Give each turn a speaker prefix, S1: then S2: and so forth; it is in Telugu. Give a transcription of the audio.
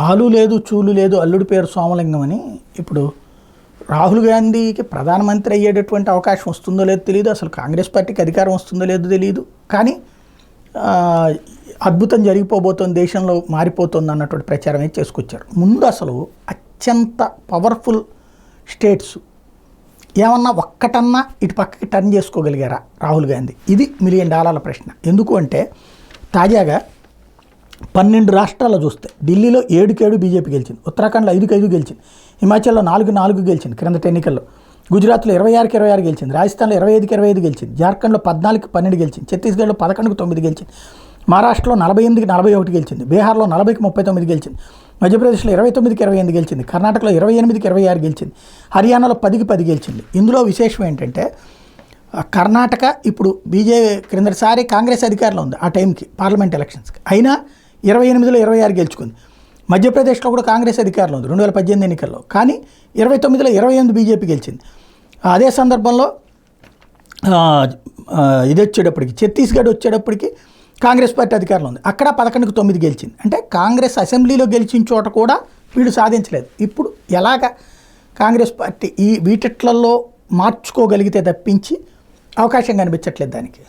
S1: ఆలు లేదు చూలు లేదు అల్లుడి పేరు సోమలింగం అని. ఇప్పుడు రాహుల్ గాంధీకి ప్రధానమంత్రి అయ్యేటటువంటి అవకాశం వస్తుందో లేదో తెలియదు, అసలు కాంగ్రెస్ పార్టీకి అధికారం వస్తుందో లేదో తెలియదు. కానీ అద్భుతం జరిగిపోబోతోంది, దేశంలో మారిపోతుంది అన్నటువంటి ప్రచారం అయితే చేసుకొచ్చారు. ముందు అసలు అత్యంత పవర్ఫుల్ స్టేట్స్ ఏమన్నా ఒక్కటన్నా ఇటు పక్కకి టర్న్ చేసుకోగలిగారా రాహుల్ గాంధీ? ఇది $1 మిలియన్ ప్రశ్న. ఎందుకు అంటే తాజాగా 12 రాష్ట్రాల్లో చూస్తే ఢిల్లీలో 7-7 బీజేపీ గెలిచింది, ఉత్తరాఖండ్లో 5-5 గెలిచింది, హిమాచల్లో 4-4 గెలిచింది క్రిందటి ఎన్నికల్లో, గుజరాత్లో 26-26 గెలిచింది, రాజస్థాన్లో 25-25 గెలిచింది, జార్ఖండ్లో 14-12 గెలిచింది, ఛత్తీస్గఢ్లో 11-9 గెలిచింది, మహారాష్ట్రలో 48-41 గెలిచింది, బీహార్లో 40-39 గెలిచింది, మధ్యప్రదేశ్లో 29-28 గెలిచింది, కర్ణాటకలో 28-26 గెలిచింది, హర్యానాలో 10-10 గెలిచింది. ఇందులో విశేషం ఏంటంటే కర్ణాటక ఇప్పుడు క్రిందటిసారి కాంగ్రెస్ అధికారంలో ఉంది ఆ టైంకి పార్లమెంట్ ఎలక్షన్స్కి, అయినా 28లో 26 గెలుచుకుంది. మధ్యప్రదేశ్లో కూడా కాంగ్రెస్ అధికారంలో ఉంది 2018 ఎన్నికల్లో, కానీ 29లో 28 బీజేపీ గెలిచింది. అదే సందర్భంలో ఇది వచ్చేటప్పటికి ఛత్తీస్గఢ్ వచ్చేటప్పటికి కాంగ్రెస్ పార్టీ అధికారంలో ఉంది, అక్కడ 11-9 గెలిచింది. అంటే కాంగ్రెస్ అసెంబ్లీలో గెలిచిన చోట కూడా వీళ్ళు సాధించలేదు. ఇప్పుడు ఎలాగ కాంగ్రెస్ పార్టీ ఈ వీటిట్లలో మార్చుకోగలిగితే తప్పించి అవకాశం కనిపించట్లేదు దానికి.